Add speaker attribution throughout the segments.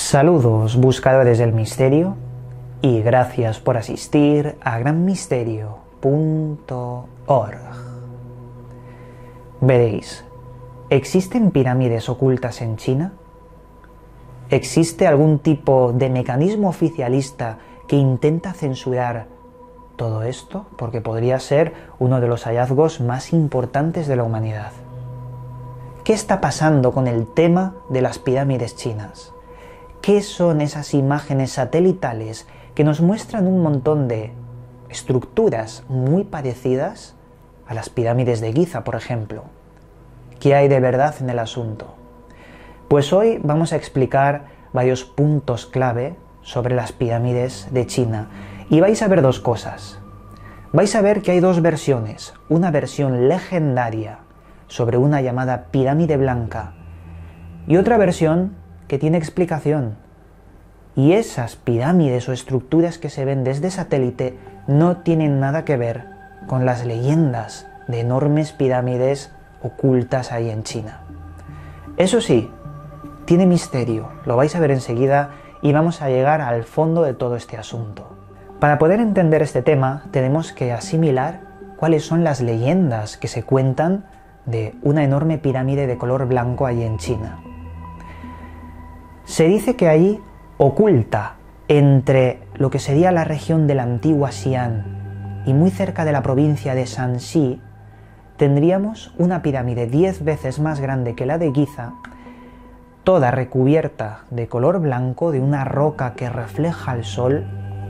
Speaker 1: Saludos buscadores del misterio y gracias por asistir a granmisterio.org. Veréis, ¿existen pirámides ocultas en China? ¿Existe algún tipo de mecanismo oficialista que intenta censurar todo esto? Porque podría ser uno de los hallazgos más importantes de la humanidad. ¿Qué está pasando con el tema de las pirámides chinas? ¿Qué son esas imágenes satelitales que nos muestran un montón de estructuras muy parecidas a las pirámides de Giza, por ejemplo? ¿Qué hay de verdad en el asunto? Pues hoy vamos a explicar varios puntos clave sobre las pirámides de China y vais a ver dos cosas. Vais a ver que hay dos versiones, una versión legendaria sobre una llamada pirámide blanca y otra versión que tiene explicación. Y esas pirámides o estructuras que se ven desde satélite no tienen nada que ver con las leyendas de enormes pirámides ocultas ahí en China. Eso sí, tiene misterio, lo vais a ver enseguida y vamos a llegar al fondo de todo este asunto. Para poder entender este tema tenemos que asimilar cuáles son las leyendas que se cuentan de una enorme pirámide de color blanco allí en China. Se dice que allí, oculta entre lo que sería la región de la antigua Xi'an y muy cerca de la provincia de Shanxi, tendríamos una pirámide 10 veces más grande que la de Giza, toda recubierta de color blanco de una roca que refleja el sol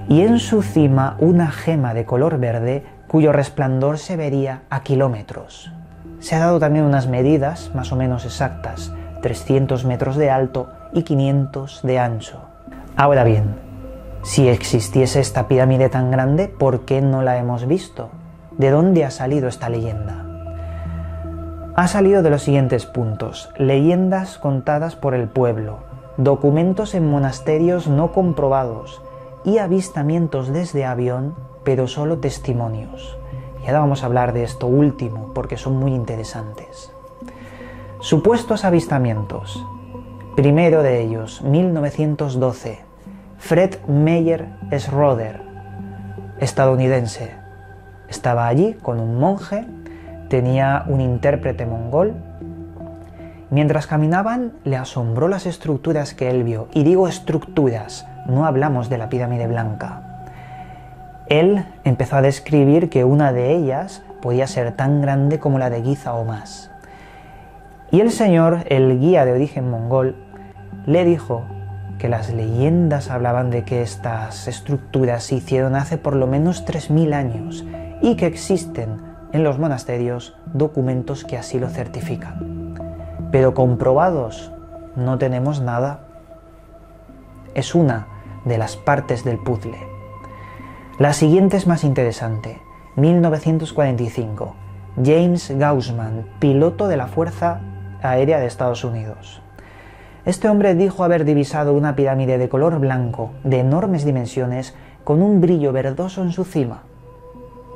Speaker 1: y en su cima una gema de color verde cuyo resplandor se vería a kilómetros. Se ha dado también unas medidas más o menos exactas, 300 metros de alto y 500 de ancho. Ahora bien, si existiese esta pirámide tan grande, ¿por qué no la hemos visto? ¿De dónde ha salido esta leyenda? Ha salido de los siguientes puntos: leyendas contadas por el pueblo, documentos en monasterios no comprobados y avistamientos desde avión, pero solo testimonios. Y ahora vamos a hablar de esto último porque son muy interesantes. Supuestos avistamientos. Primero de ellos, 1912, Fred Meyer Schroeder, estadounidense. Estaba allí con un monje, tenía un intérprete mongol. Mientras caminaban, le asombró las estructuras que él vio. Y digo estructuras, no hablamos de la pirámide blanca. Él empezó a describir que una de ellas podía ser tan grande como la de Giza o más. Y el señor, el guía de origen mongol, le dijo que las leyendas hablaban de que estas estructuras se hicieron hace por lo menos 3000 años y que existen en los monasterios documentos que así lo certifican. Pero comprobados no tenemos nada. Es una de las partes del puzzle. La siguiente es más interesante. 1945. James Gaussman, piloto de la Fuerza Aérea de Estados Unidos. Este hombre dijo haber divisado una pirámide de color blanco de enormes dimensiones con un brillo verdoso en su cima.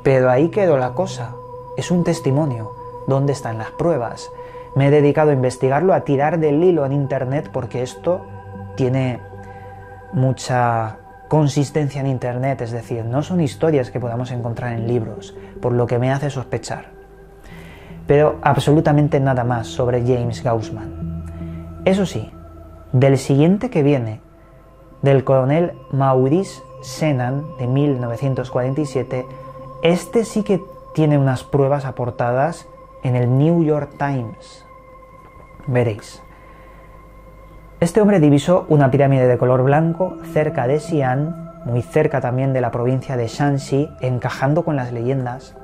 Speaker 1: Pero ahí quedó la cosa. Es un testimonio. ¿Dónde están las pruebas? Me he dedicado a investigarlo, a tirar del hilo en internet porque esto tiene mucha consistencia en internet, es decir, no son historias que podamos encontrar en libros, por lo que me hace sospechar. Pero absolutamente nada más sobre James Gaussman. Eso sí, del siguiente que viene, del coronel Maurice Senan de 1947, este sí que tiene unas pruebas aportadas en el New York Times. Veréis. Este hombre divisó una pirámide de color blanco cerca de Xi'an, muy cerca también de la provincia de Shanxi, encajando con las leyendas,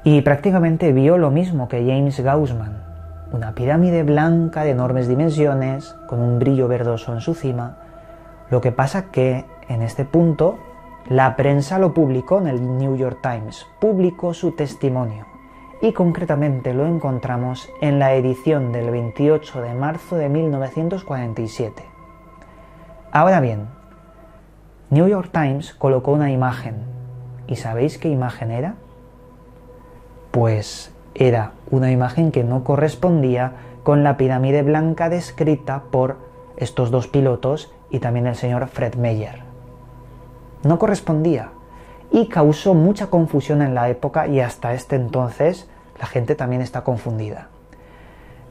Speaker 1: y prácticamente vio lo mismo que James Gaussman. Una pirámide blanca de enormes dimensiones, con un brillo verdoso en su cima. Lo que pasa que, en este punto, la prensa lo publicó en el New York Times, publicó su testimonio, y concretamente lo encontramos en la edición del 28 de marzo de 1947. Ahora bien, New York Times colocó una imagen, ¿y sabéis qué imagen era? Pues era una imagen que no correspondía con la pirámide blanca descrita por estos dos pilotos y también el señor Fred Meyer. No correspondía y causó mucha confusión en la época, y hasta este entonces la gente también está confundida.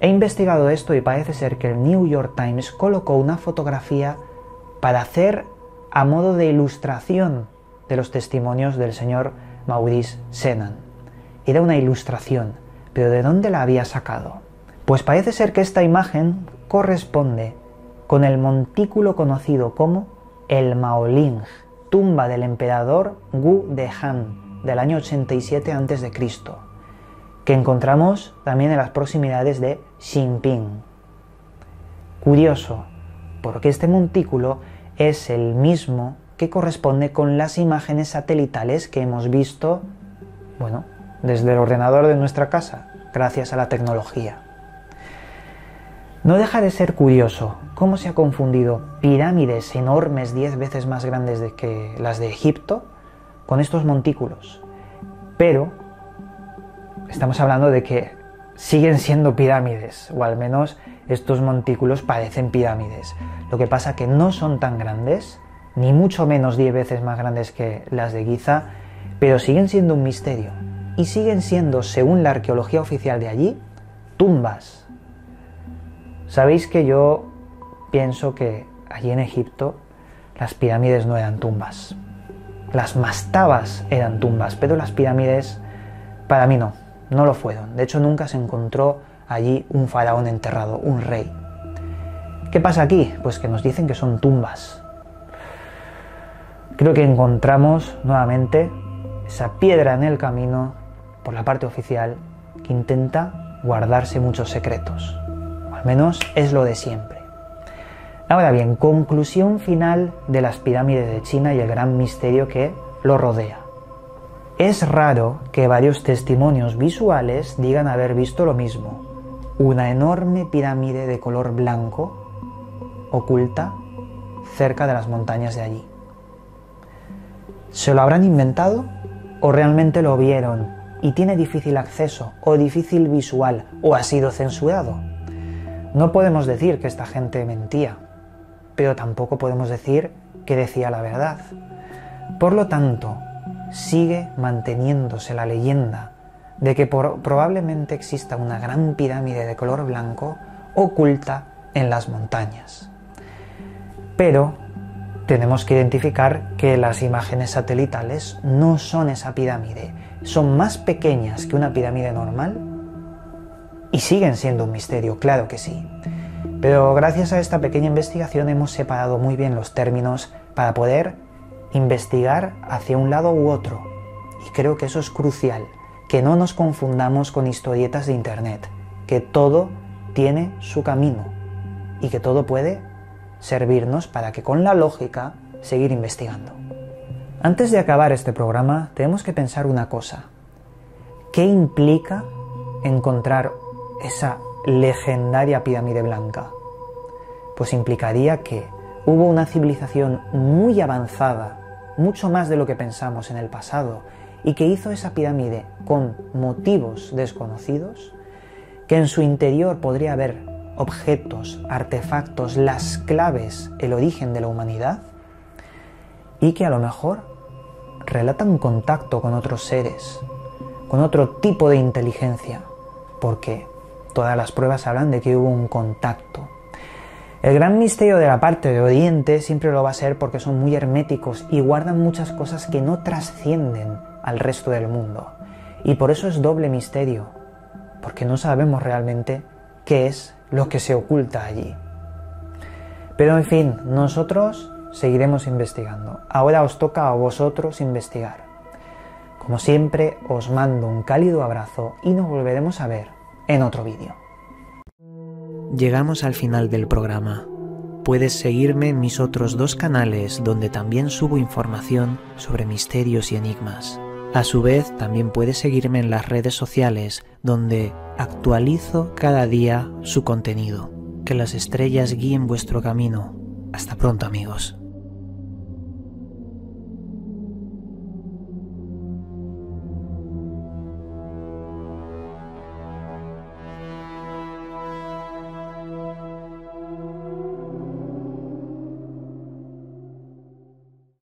Speaker 1: He investigado esto y parece ser que el New York Times colocó una fotografía para hacer a modo de ilustración de los testimonios del señor Maurice Senan. Era una ilustración, pero ¿de dónde la había sacado? Pues parece ser que esta imagen corresponde con el montículo conocido como el Maoling, tumba del emperador Wu de Han del año 87 a.C., que encontramos también en las proximidades de Xinping. Curioso, porque este montículo es el mismo que corresponde con las imágenes satelitales que hemos visto, bueno, desde el ordenador de nuestra casa, gracias a la tecnología. No deja de ser curioso cómo se ha confundido pirámides enormes 10 veces más grandes que las de Egipto con estos montículos. Pero estamos hablando de que siguen siendo pirámides, o al menos estos montículos parecen pirámides. Lo que pasa que no son tan grandes, ni mucho menos 10 veces más grandes que las de Giza, pero siguen siendo un misterio. Y siguen siendo, según la arqueología oficial de allí, tumbas. Sabéis que yo pienso que allí en Egipto las pirámides no eran tumbas. Las mastabas eran tumbas, pero las pirámides para mí no lo fueron. De hecho, nunca se encontró allí un faraón enterrado, un rey. ¿Qué pasa aquí? Pues que nos dicen que son tumbas. Creo que encontramos nuevamente esa piedra en el camino por la parte oficial que intenta guardarse muchos secretos. O al menos es lo de siempre. Ahora bien, conclusión final de las pirámides de China y el gran misterio que lo rodea. Es raro que varios testimonios visuales digan haber visto lo mismo. Una enorme pirámide de color blanco oculta cerca de las montañas de allí. ¿Se lo habrán inventado o realmente lo vieron y tiene difícil acceso o difícil visual o ha sido censurado? No podemos decir que esta gente mentía, pero tampoco podemos decir que decía la verdad. Por lo tanto, sigue manteniéndose la leyenda de que probablemente exista una gran pirámide de color blanco oculta en las montañas. Pero tenemos que identificar que las imágenes satelitales no son esa pirámide, son más pequeñas que una pirámide normal y siguen siendo un misterio, claro que sí. Pero gracias a esta pequeña investigación hemos separado muy bien los términos para poder investigar hacia un lado u otro. Y creo que eso es crucial, que no nos confundamos con historietas de internet, que todo tiene su camino y que todo puede servirnos para que con la lógica seguir investigando. Antes de acabar este programa tenemos que pensar una cosa. ¿Qué implica encontrar esa legendaria pirámide blanca? Pues implicaría que hubo una civilización muy avanzada, mucho más de lo que pensamos en el pasado, y que hizo esa pirámide con motivos desconocidos, que en su interior podría haber objetos, artefactos, las claves, el origen de la humanidad, y que a lo mejor relatan contacto con otros seres, con otro tipo de inteligencia, porque todas las pruebas hablan de que hubo un contacto. El gran misterio de la parte de Oriente siempre lo va a ser porque son muy herméticos y guardan muchas cosas que no trascienden al resto del mundo. Y por eso es doble misterio, porque no sabemos realmente qué es lo que se oculta allí. Pero en fin, nosotros seguiremos investigando. Ahora os toca a vosotros investigar. Como siempre, os mando un cálido abrazo y nos volveremos a ver en otro vídeo.
Speaker 2: Llegamos al final del programa. Puedes seguirme en mis otros 2 canales donde también subo información sobre misterios y enigmas. A su vez, también puedes seguirme en las redes sociales donde actualizo cada día su contenido. Que las estrellas guíen vuestro camino. Hasta pronto, amigos.